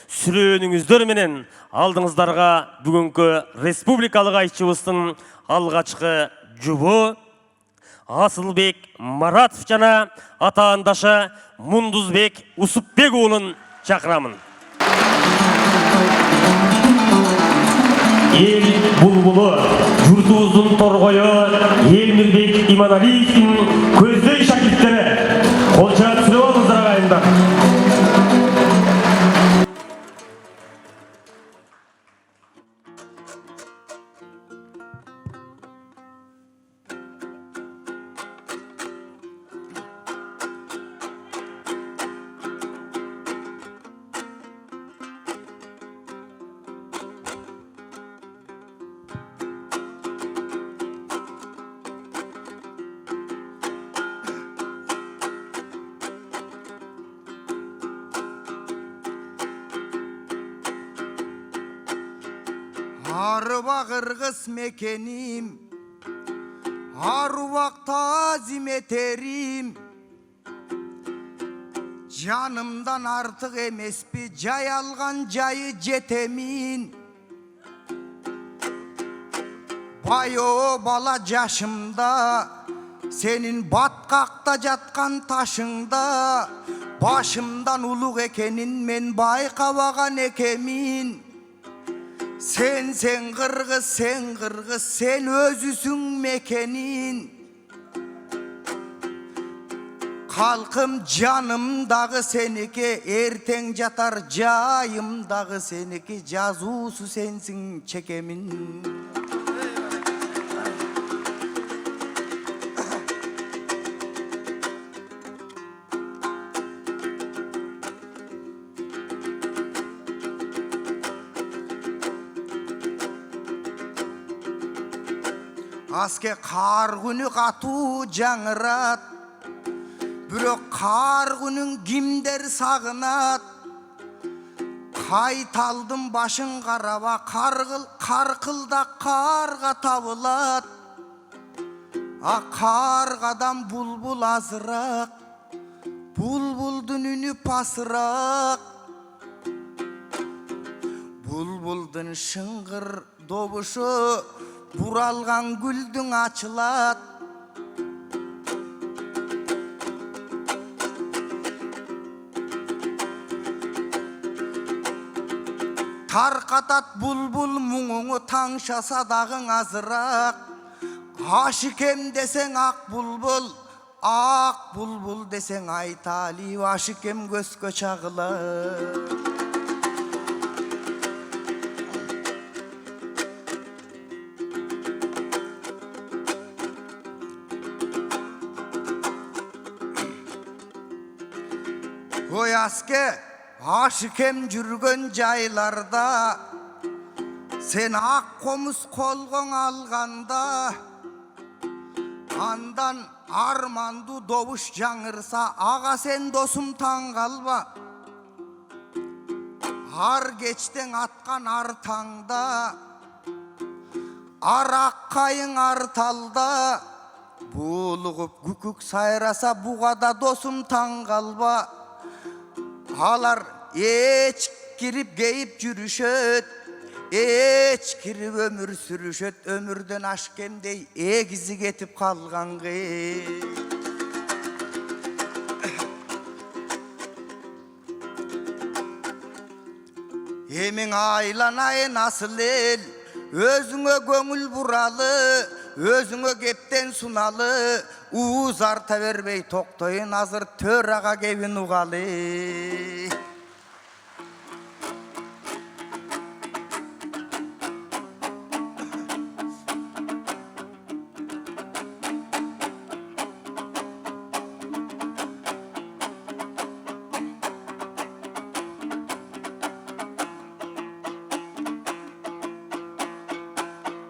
сүрөнүңүздөр менен алдыңыздарға бүгүнкү республикалык айтчыбыздын алгачкы жубу Асылбек Маратов жана атаандашы Мундузбек Усупбек уулун чакырамын. Эл булбулу, журтубуздун торгою Элмирбек Иманалиевдин көздөй шакирттери. Кол чаап сүрөп алыңыздар агайындар. Arıva Kırgız mekenim, aruvak tazim eterim. Canımdan artık emespi, cay algan cayı cetemin. Bayo bala caşımda, senin batkakta jatkan taşında. Başımdan uluk ekenin, men baykavagan ekemin. Sen Kırgız, sen özüsün mekenin. Kalkım canımdağı seniki, erten jatar jayımdağı seniki, jazusu sensin çekemin. Aske kar günü katu жаңырат, bürök kar günün kimder sağınat. Kaytaldım başın karaba, karkılda karga tavılat. Kargadan bulbul azırak, bulbuldun ünü pasırak. Bulbuldun şıngır dobuşu, buralgan güldün açılat. Tarkatat bulbul muңуңu taңşasa dağın azırak. Aşıkem desen ak bulbul desen aytali. Aşıkem gözkö çağılar. Oy aske, aşıkem жүргөн jaylarda, sen ak komuz kolgon alganda, andan armandu dovuş жаңырса, ağa sen dosum taң kalba. Ar geçten atkan ar tаңда, ar akkayın ar talda, buğuluğup gükük sayrasa, buğada dosum taң kalba. Alar eç kirip geyip жүрүшөт, eç kirip ömür sürüşöt, ömürden aşkemdey egizi ketip kalgan gey. Emin aylanay nasıl el, özüňe göңül buralı, özüňe kepten sunalı. Uuz arta vermey toktoyun, azır töraga kebin ugalı.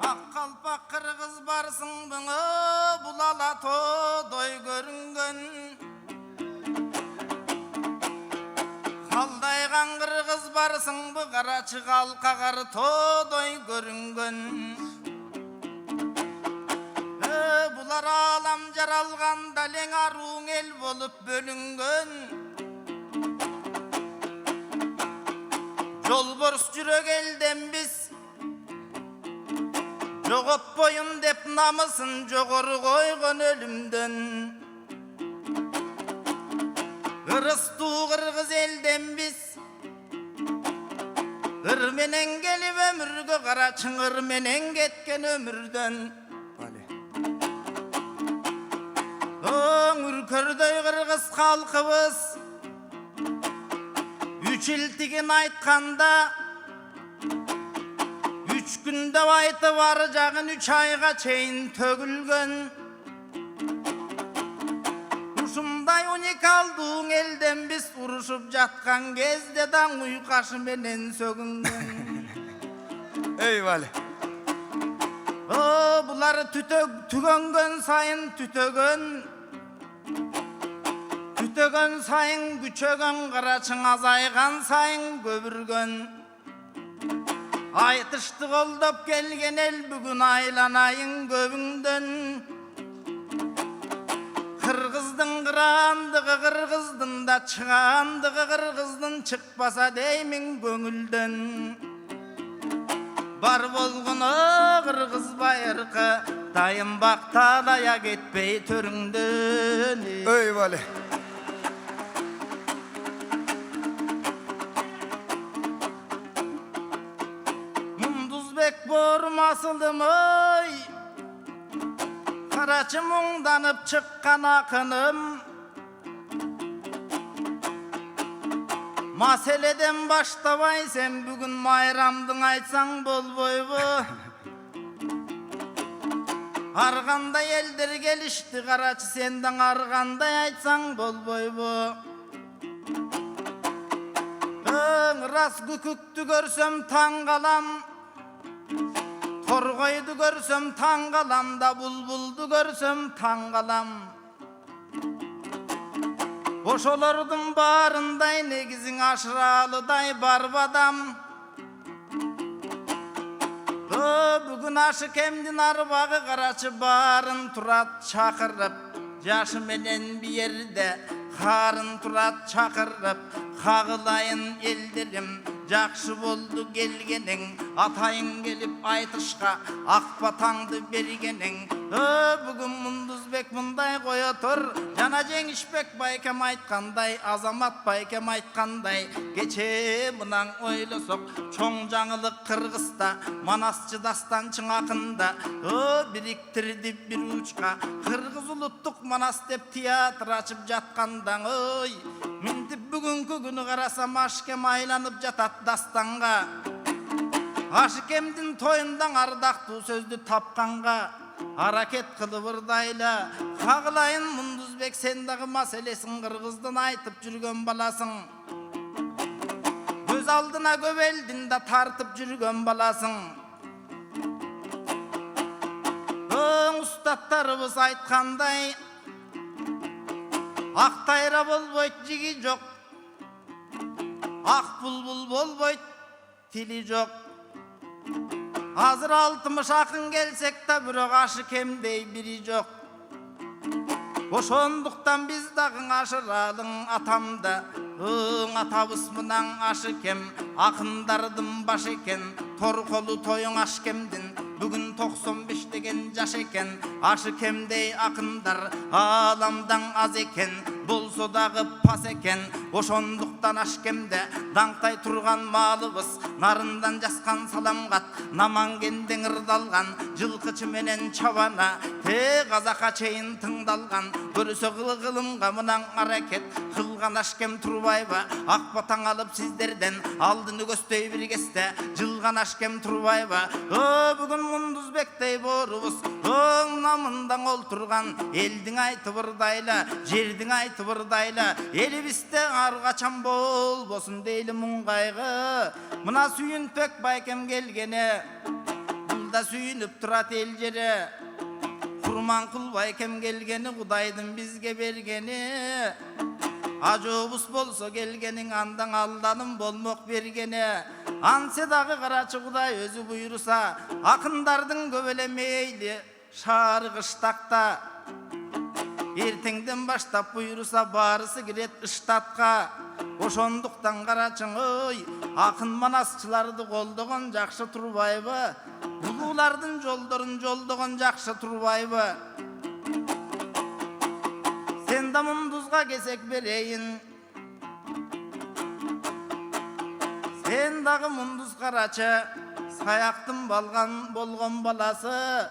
Akkalpak Kırgız barsın bana, bulala todoy görüngen. Kaldaygan Kırgız barsın bu karaçı kalkakar todoy görüngen. Bular alam jaralgan dalen aruң el bolup bölüngen. Жолборс жүрек елден біз жоғотпойын деп намысын жоғары қойған өлімден. Қырысту қырғыз елден біз ырменен келіп өмірге қара чыңырменен кеткен өмірден. Үркөрдөй қырғыз халқыбыз үч илтигин айтқанда 3 күндө айтып ары жағын 3 айға чейін төгілген. Ушундай уникалдуу элден биз урушуп жаткан кезде даң уйкашы менен сөгүнгөн. Ey vali. Булар түгөнгөн сайын түтөгөн сайын күчөгөн, карачың азайган сайын көбүргөн. Айтышты колдоп келген эл бүгүн айланайын көбүңдөн. Кыргыздын кырандыгы кыргыздын да чыгандыгы кыргыздын чыкпаса деймин көңүлдөн. Бар болгону кыргыз байыркы дайымбак талая кетпей төрүңдөн. Ey vali. Мундузбек борум асылдым ой, карачы муңданып чыккан акыным. Маселеден баштабай сен бүгүн майрамдың айтсаң болбойбу. Аргандай элдер келишти, карачы сенден аргандай айтсаң болбойбу. Рас күкүктү көрсөм таң калам, торгойду көрсөм таң калам да, булбулду көрсөм таң калам. Ошолордун баарындай негизиң ашыралыдай барбадам. Бүгүн Ашыкемдин арбагы карачы барын турат чакырып, жашы менен биерде карын турат чакырып. Кагылайын элдерим, жакшы болду келгениң, атайын келип айтышка ак батаңды бергениң. Бүгүн Мундузбек мындай кое тур, жана Жеңишбек байкем айткандай, Азамат байкем айткандай, кече мынан ойлосок чоң жаңылык Кыргызда, Манасчы дастанчың акында бириктирди бир учка. Кыргыз улуттук Манас деп театр ачып жаткандаң ой, минтип бүгүнкү күнү карасам Ашыкем айланып жатат дастанга. Ашыкемдин тоюндан ардактуу сөздү тапканга аракет кылып ырдайла. Кагылайын Мундузбек, сен дагы маселесин кыргыздын айтып жүргөн баласың. Көз алдына көп элдин да тартып жүргөн баласың. Устаттарыбыз айткандай, ак тайра болбойт жиги жок, ак булбул болбойт тили жок. Азыр 60 акын келсек да бирок Ашыкемдей бири жок. Ошондуктан биз дагы ашыралың атамда. Атабыз мынан Ашыкем акындардын башы экен. Торколу тоюң Ашыкемдин бүгүн 95 деген жаш экен. Ашыкемдей акындар ааламдан аз экен, болсо дагы пас экен. Ошондуктан Ашыкемде даңктай турган маалыбыз, нарындан жаскан саламгат, намангенден ырдалган, жылкычы менен чабана, казакка чейин тыңдалган. Көрсө кылымга мынан аракет кылган Ашыкем Турбаева, ак батаң алып сиздерден алдыны көздөй бир кезде жылган Ашыкем Турбаева. Бүгүн Мундузбектей борубуз намындан олтурган, элдиң айтып ырдайла, жердиң айтып ырдайла. Элибизде ар качан болбосун дейли муң кайгы. Мына Сүйүнбек байкем келгене, бул да сүйүнүп турат эл жери. Курманкул байкем келгени, Кудайдын бизге бергени. Ажобус болсо келгениң, андан алданын болмок бергени. Ансе дагы карачы Кудай өзү буйруса, акындардын көп эле мейли шаары кыштакта. Эртеңден баштап буйруса барысы кирет ыштатка. ошондуктан карачың ой, акын манасчыларды колдогон жакшы турбайбы? Улуулардын жолдорун жолдогон жакшы турбайбы? Сен да мундузга кесек берейин. Сен дагы мундуз карачы, саяктын болгон баласы.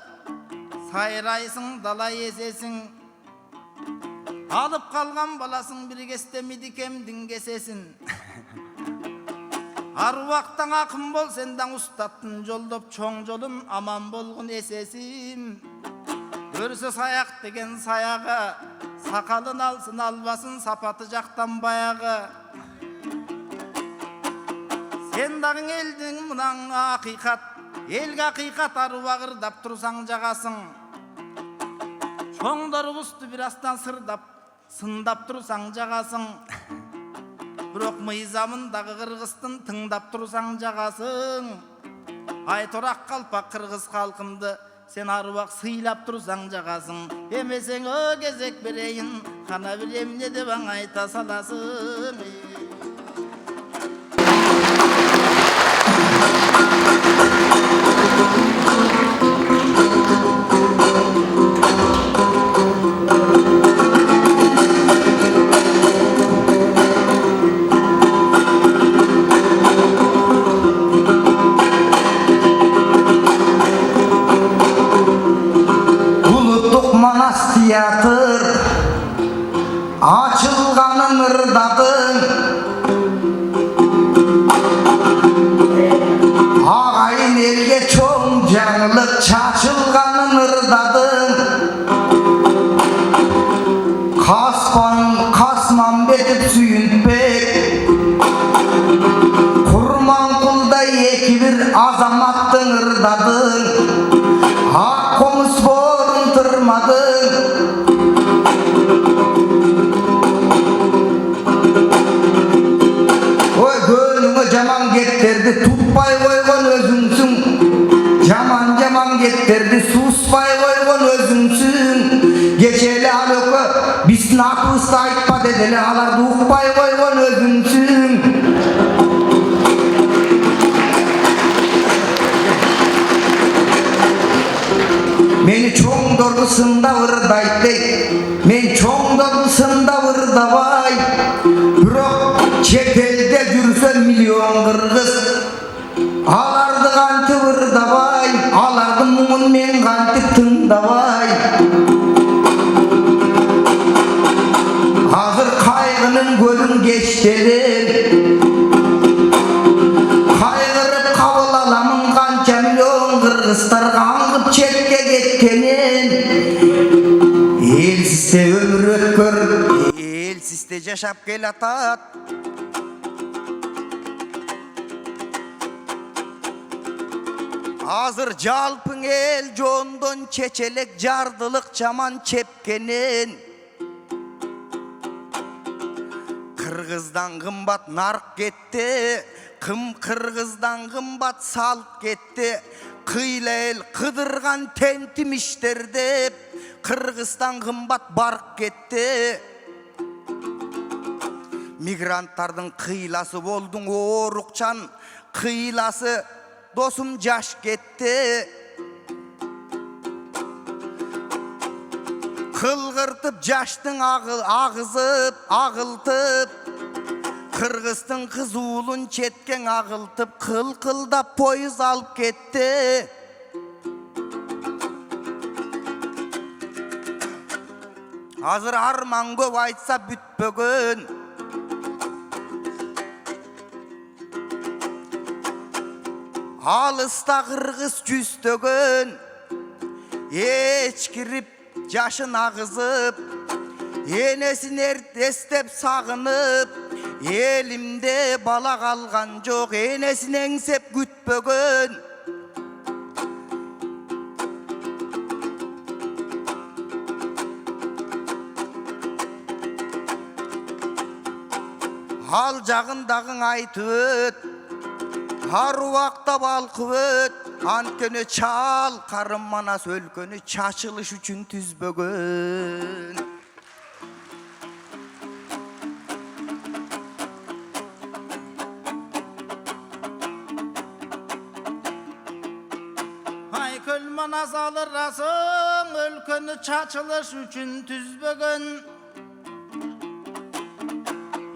Сайрайсың, дала эсесиң. Алып калган баласың бир кестемиди кемдин кесесин. Аруактан акын бол, сендан устаттын жолдоп чоң жолун аман болгон эсесим. Көрсө саяк деген саягы, сакалын алсын албасын сапаты жактан баягы. Сен дагы элдин мынан акыйкат, элге акыйкат аруак ырдап турсаң жагасың. Чоңдорубузду бир астан сындап турсаң жагасың. Бирок мыйзамын дагы кыргыздын тыңдап турсаң жагасың. Айторак калпак кыргыз калкымды сен аруак сыйлап турсаң жагасың. Эмесең кезек берейин, кана бир эмне деп айта саласың. Teatr açılganın ırdadın ağayın elge çoğun canlılık çaçılganın ırdadın kasman betip süyüntpek kurman kulday eki bir azamattın ırdadın ak komus borun tırmadın. Jaman getterdi tutpay koygon özüngsün. Jaman getterdi suspay koygon özüngsün. Geçeli alökö biz napısta aytpa dedeli alardı ukpay koygon özüngsün. Meni çoğdorgusunda ırdaytey, men çoğdorgusunda ırdabay. Bürok çetelde jürse milyon kırgız, alardı kanti ırdabay, alardı mumun men kanti tındabay. Hazır kaygının gölün geçteler, kaygırıp kabul alamın kança milyon kırgızlar kangıp çetke getkenin. Elsizde ömür ötkör, elsizde yaşap gel atat. Hazır jalpın el jondon çeçelek jardılık jaman çepkenin. Kırgızdan kımbat nark gitti, kırgızdan kımbat salt gitti. Kıyla el kıdırgan tentimişlerdi, Kırgızdan kımbat bark gitti. Migrantardın kıylası boldun oğrukçan, kıylası dosum jaş gitti. Kılgırtıp jaştın ağızıp, ağıltıp, Kırgız'tın kız uğulun çetken ağıltıp, kıl-kılda poyuz alıp gitti. Hazır arman köp aytsa bütpögün, Alısta Kırgız cüstөгөн, Eçkirip jaşın ağızıp, Enesin erdestep sağınıp, Elimde bala kalgan jok, Enesin engsep gütpögön. Al jagındagın aytıp öt, Aruakta balkıp öt, Antkönü çal, karım manas өлkөнü çaçılış üçün tüzbögön. Manas alırasın ülkünü çaçılış üçün tüzbөгөн.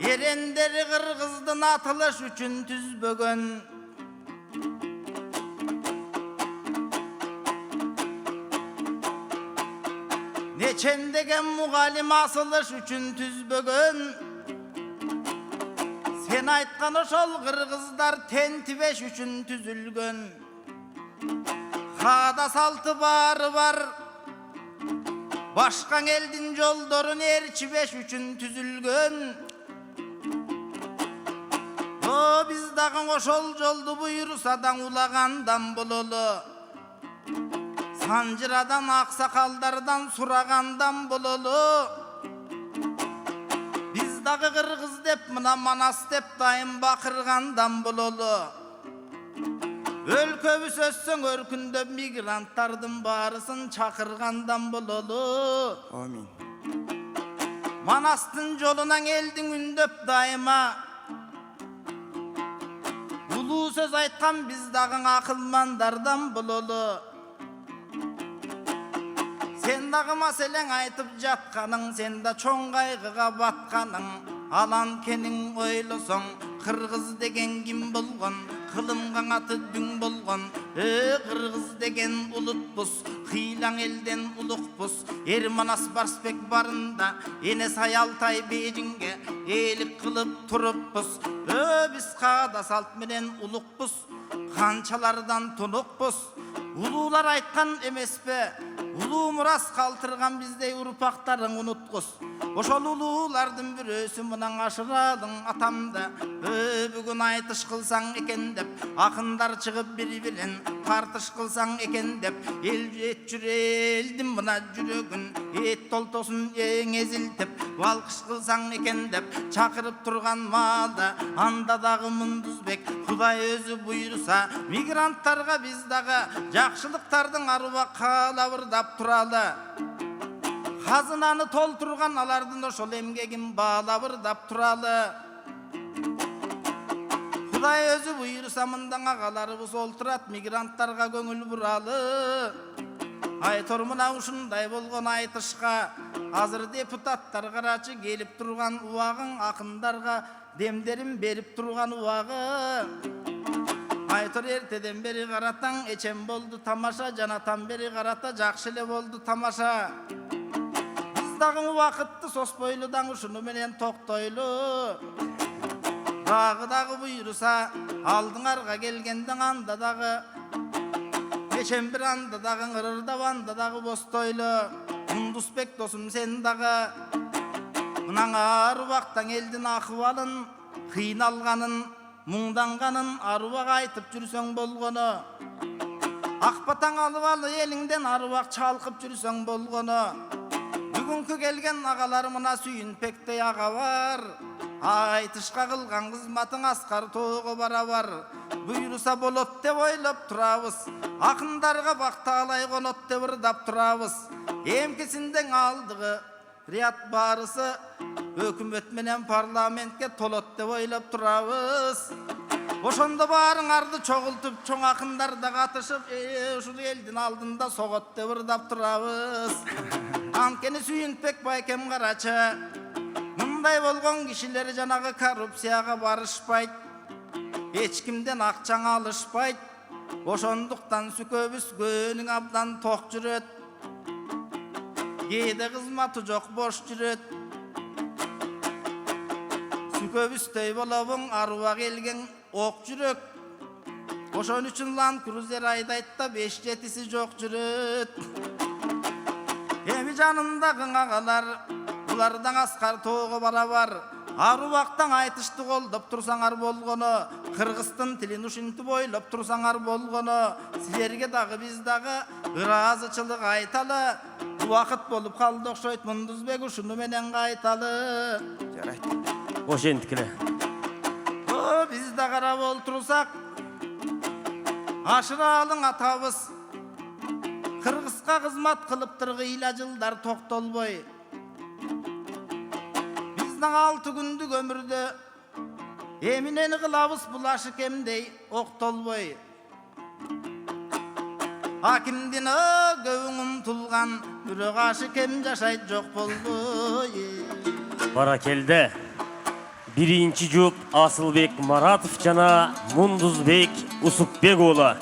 Erenderi Kırgızdın atılış üçün tüzbөгön. Neçendegen mugalim asılış üçün tüzbөгön. Sen aytkan oşol Kırgızlar tentibeş üçün tüzülgön. Hada saltı barı var. Başkan eldin joldorun erçibeş üçün tüzülgön. O biz dağın oşol joldu buyursadan ulagandan bululu. Sancıradan aksakaldardan suragandan bululu. Biz dağı Kırgız dep mına Manas dep dayım bakırgandan bululu. Өлköbüs өссөң өркүндө мигранттардын баарысын чакыргандан бололу. Amin. Manastın жолунан элдиң үндөп дайыма. Улуу сөз айткан биз дагы акылмандардан бололу. Sen dagы маселең айтып жатканың, sen да чоң кайгыга батканың. Алан кениң ойлосоң, Кыргыз деген ким болгон? Кылымга аты дүң болгон. Кыргыз деген улутпуз, кыйлаң элден улукпуз. Манас Барсбек барында, эне Саялтай Бейжиңге элик кылып туруппуз. Биз каада салт менен улукпуз, канчалардан тунукпуз. Улуулар айткан эмеспи? Улуу мурас калтырган биздей урпактарың унуткус. Ошол улуулардын бирөөсү мынан ашыралың атамда. Бүгүн айтыш кылсаң экен деп, акындар чыгып бири билен тартыш кылсаң экен деп, эл жүрелдим мына жүрөгүн эт толтосун эң эзилтип, балкыш кылсаң экен деп чакырып турган маалда, анда дагы Мундузбек Кудай өзү буйруса, мигранттарга биз дагы жакшылыктардын аруба каалабырдап туралы. Казынаны толтурган алардын ошол эмгегин баалабырдап туралы. Кудай өзү буйруса мындан агаларыбыз олтурат, мигранттарга көңүл буралы. Айтор мына ушундай болгон айтышка азыр депутаттар карачы келип турган убагың, акындарга демдерин берип турган убагы. Айтор эртеден бери каратаң эчем болду тамаша, жанатан бери карата жакшы эле болду тамаша. Дагы убакытты соспойлудан ушуну менен токтойлу. Дагы буйруса алдыңарга келгенден анда дагы эчем бир анда дагы ырырдап анда дагы бостойлу. Мундузбек досум сен дагы мынан арубактан элдин акыбалын, кыйналганын, муңданганын арубага айтып жүрсөң болгону. Акбатаң алып ал элиңден арубак чалкып жүрсөң болгону. Бүгүнкү келген агалар мына Сүйүнпектей ага бар. Айтышка кылган кызматың Аскар тоого барабар. Буйруса болот деп ойлоп турабыз. Акындарга бакталай конот деп ырдап турабыз. Эмкисинден алдыгы Рият барысы өкмөт менен парламентке толот деп ойлоп турабыз. Ошондо баарыңарды чогултуп, чоң акындар да катышып, ушул элдин алдында согот деп ырдап турабыз. Анткени Сүйүнпек байкем карачы, мындай болгон кишилер жанагы коррупцияга барышпайт, эч кимден акчаң алышпайт. Ошондуктан сүкөбүз көөнүң абдан ток жүрөт. Кээде кызматы жок бош жүрөт. Сүкөбүздөй болобуң аруба келген ок жүрөк. Ошон үчүн Land Cruiser айдайтта 5-7си жок жүрөт. Эми жанындагы агалар, булардан Аскар тоого барабар. Арубактан айтышты колдоп турсаңар болгону, кыргыздын тилин ушинтип ойлоп турсаңар болгону, силерге дагы биз дагы ыраазычылык айталы. Убакыт болуп калды окшойт, Мундузбек ушуну менен кайталы. Жарайт. Ошентикиле. Биз да карап олтурсак, ашыралың атабыз Кыргызга кызмат кылыптыр кыйла жылдар токтолбой. Биздин 6 күндүк өмүрдө эминени кылабыз булашы кемдей октолбой. Акимдин көңүң умтулган бирок ашыкем жашайт жок болду. Баракелде. Биринчи жұп Асылбек Маратов жана Мундузбек Усупбек уулу